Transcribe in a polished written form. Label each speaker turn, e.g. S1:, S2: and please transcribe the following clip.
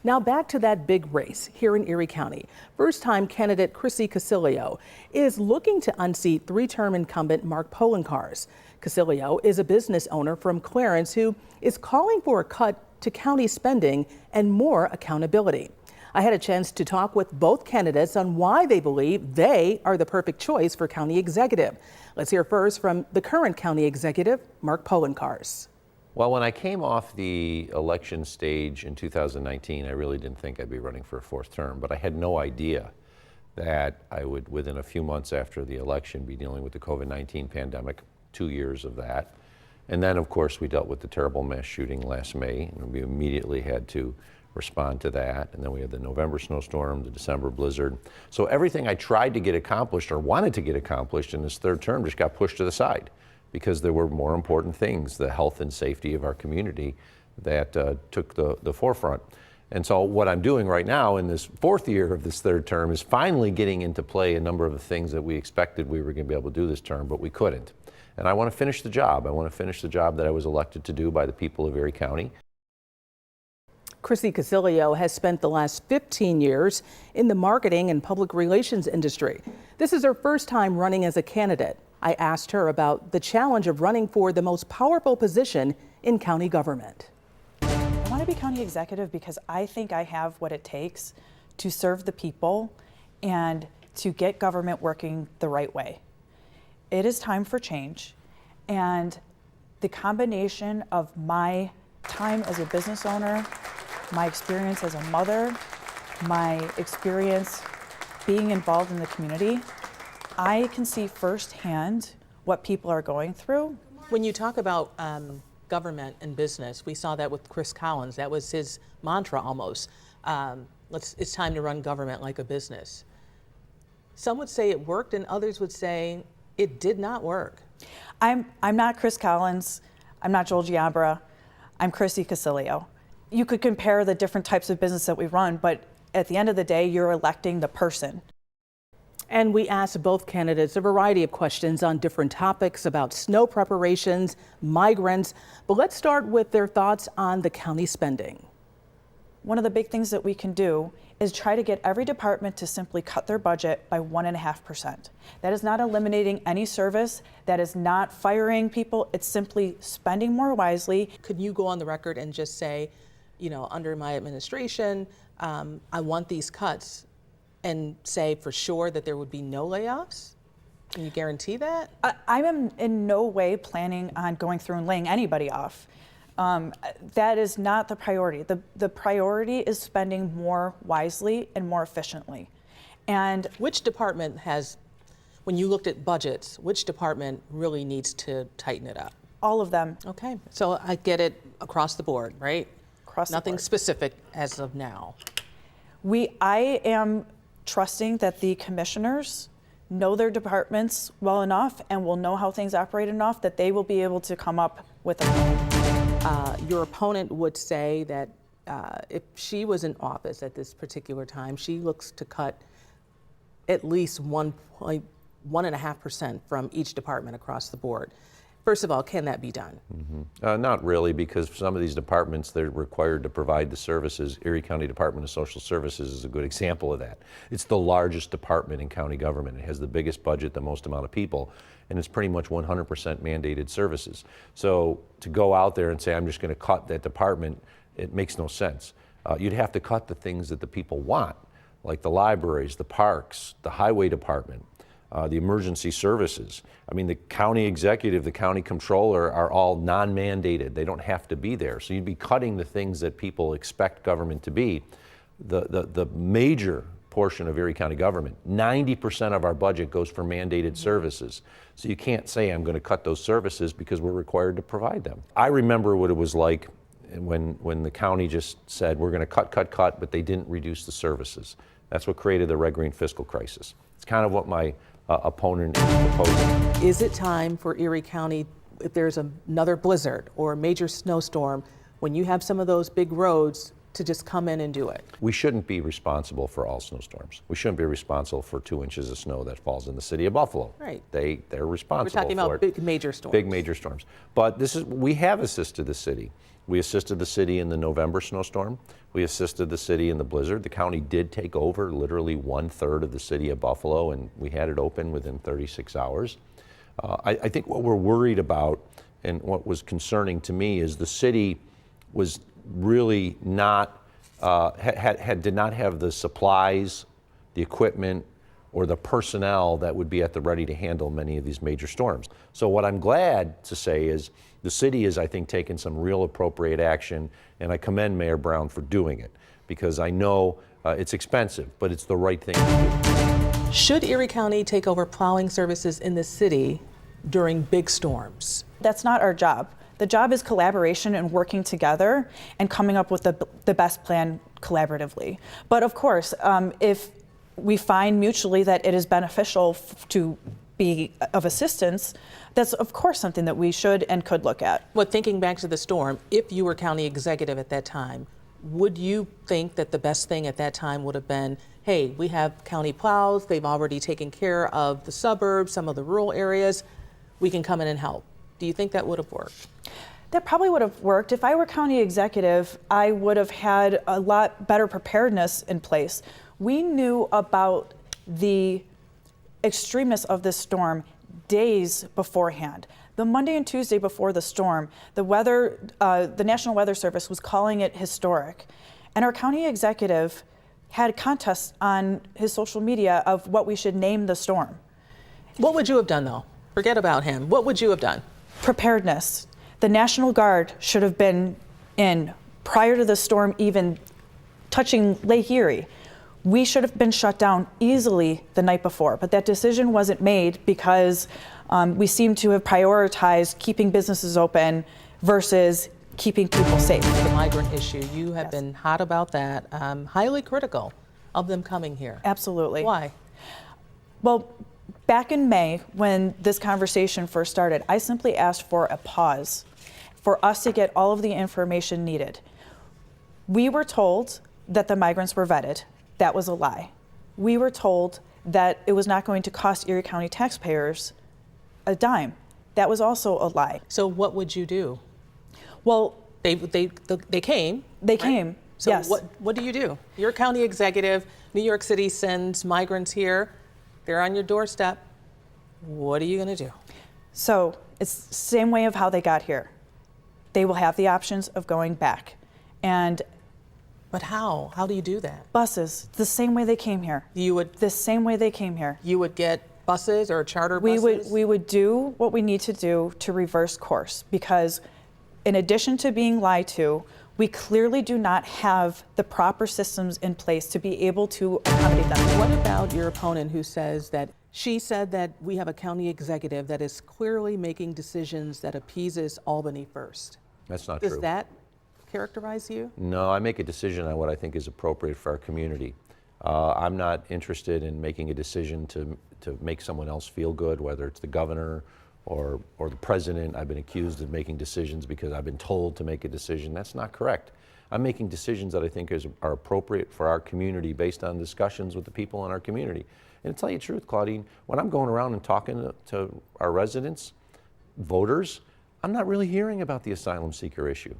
S1: Now back to that big race here in Erie County. First-time candidate Chrissy Casilio is looking to unseat three-term incumbent Mark Poloncarz. Casilio is a business owner from Clarence who is calling for a cut to county spending and more accountability. I had a chance to talk with both candidates on why they believe they are the perfect choice for county executive. Let's hear first from the current county executive, Mark Poloncarz.
S2: Well, when I came off the election stage in 2019, I really didn't think I'd be running for a fourth term, but I had no idea that I would, within a few months after the election, be dealing with the COVID-19 pandemic, 2 years of that. And then, of course, we dealt with the terrible mass shooting last May, and we immediately had to respond to that. And then we had the November snowstorm, the December blizzard. So everything I tried to get accomplished or wanted to get accomplished in this third term just got pushed to the side, because there were more important things, the health and safety of our community, that took the forefront. And so what I'm doing right now in this fourth year of this third term is finally getting into play a number of the things that we expected we were going to be able to do this term, but we couldn't. And I want to finish the job. I want to finish the job that I was elected to do by the people of Erie County.
S1: Chrissy Casilio has spent the last 15 years in the marketing and public relations industry. This is her first time running as a candidate. I asked her about the challenge of running for the most powerful position in county government.
S3: I want to be county executive because I think I have what it takes to serve the people and to get government working the right way. It is time for change, and the combination of my time as a business owner, my experience as a mother, my experience being involved in the community, I can see firsthand what people are going through.
S4: When you talk about government and business, we saw that with Chris Collins. That was his mantra almost. It's time to run government like a business. Some would say it worked and others would say it did not work.
S3: I'm not Chris Collins. I'm not Joel Giambra. I'm Chrissy Casilio. You could compare the different types of business that we run, but at the end of the day, you're electing the person.
S1: And we asked both candidates a variety of questions on different topics about snow preparations, migrants, but let's start with their thoughts on the county spending.
S3: One of the big things that we can do is try to get every department to simply cut their budget by 1.5%. That is not eliminating any service. That is not firing people. It's simply spending more wisely.
S4: Could you go on the record and just say, you know, under my administration, I want these cuts, and say for sure that there would be no layoffs? Can you guarantee that?
S3: I am in no way planning on going through and laying anybody off. That is not the priority. The priority is spending more wisely and more efficiently. And
S4: which department has, when you looked at budgets, which department really needs to tighten it up?
S3: All of them.
S4: Okay, so I get it across the board, right?
S3: Across the board.
S4: Nothing specific as of now.
S3: I am trusting that the commissioners know their departments well enough and will know how things operate enough that they will be able to come up with a plan.
S4: Your opponent would say that if she was in office at this particular time, she looks to cut at least 1.5% from each department across the board. First of all, can that be done?
S2: Not really, because some of these departments, they're required to provide the services. Erie County Department of Social Services is a good example of that. It's the largest department in county government. It has the biggest budget, the most amount of people, and it's pretty much 100% mandated services. So to go out there and say, I'm just going to cut that department, it makes no sense. You'd have to cut the things that the people want, like the libraries, the parks, the highway department, the emergency services. I mean, the county executive, the county controller are all non-mandated. They don't have to be there. So you'd be cutting the things that people expect government to be. The major portion of Erie County government, 90% of our budget goes for mandated services. So you can't say I'm going to cut those services because we're required to provide them. I remember what it was like when the county just said we're going to cut, but they didn't reduce the services. That's what created the red-green fiscal crisis. It's kind of what my opponent is proposing.
S4: Is it time for Erie County, if there's another blizzard or a major snowstorm, when you have some of those big roads, to just come in and do it?
S2: We shouldn't be responsible for all snowstorms. We shouldn't be responsible for 2 inches of snow that falls in the city of Buffalo.
S4: Right.
S2: They're responsible
S4: We're talking
S2: for
S4: about
S2: it.
S4: big major storms.
S2: Big major storms. But we have assisted the city. We assisted the city in the November snowstorm. We assisted the city in the blizzard. The county did take over literally 1/3 of the city of Buffalo, and we had it open within 36 hours. I think what we're worried about and what was concerning to me is the city was really not, did not have the supplies, the equipment, or the personnel that would be at the ready to handle many of these major storms. So what I'm glad to say is the city is, I think, taking some real appropriate action, and I commend Mayor Brown for doing it, because I know it's expensive, but it's the right thing to do.
S4: Should Erie County take over plowing services in the city during big storms?
S3: That's not our job. The job is collaboration and working together and coming up with the best plan collaboratively. But of course, if we find mutually that it is beneficial to be of assistance, that's of course something that we should and could look at.
S4: But thinking back to the storm, if you were county executive at that time, would you think that the best thing at that time would have been, hey, we have county plows, they've already taken care of the suburbs, some of the rural areas, we can come in and help? Do you think that would have worked?
S3: That probably would have worked. If I were county executive, I would have had a lot better preparedness in place. We knew about the extremeness of this storm days beforehand. The Monday and Tuesday before the storm, the National Weather Service was calling it historic. And our county executive had contests on his social media of what we should name the storm.
S4: What would you have done, though? Forget about him. What would you have done?
S3: Preparedness. The National Guard should have been in prior to the storm even touching Lake Erie. We should have been shut down easily the night before, but that decision wasn't made because we seem to have prioritized keeping businesses open versus keeping people safe.
S4: The migrant issue, you have been hot about that, highly critical of them coming here.
S3: Absolutely.
S4: Why?
S3: Well, back in May, when this conversation first started, I simply asked for a pause for us to get all of the information needed. We were told that the migrants were vetted. That was a lie. We were told that it was not going to cost Erie County taxpayers a dime. That was also a lie.
S4: So what would you do?
S3: Well,
S4: They came.
S3: they
S4: right?
S3: came.
S4: So
S3: yes.
S4: what do you do? You're a county executive. New York City sends migrants here. They're on your doorstep. What are you going to do?
S3: So it's the same way of how they got here. They will have the options of going back. And
S4: But how? How do you do that?
S3: buses, the same way they came here.
S4: You would
S3: The same way they came here.
S4: get buses or charter
S3: We
S4: buses?
S3: would do what we need to do to reverse course, because in addition to being lied to, we clearly do not have the proper systems in place to be able to accommodate them.
S4: What about your opponent who says that she said that we have a county executive that is clearly making decisions that appeases Albany first?
S2: That's not
S4: Does
S2: true.
S4: that characterize you?
S2: No, I make a decision on what I think is appropriate for our community. I'm not interested in making a decision to make someone else feel good, whether it's the governor or the president. I've been accused of making decisions because I've been told to make a decision. That's not correct. I'm making decisions that I think are appropriate for our community based on discussions with the people in our community. And to tell you the truth, Claudine, when I'm going around and talking to our residents, voters, I'm not really hearing about the asylum seeker issue.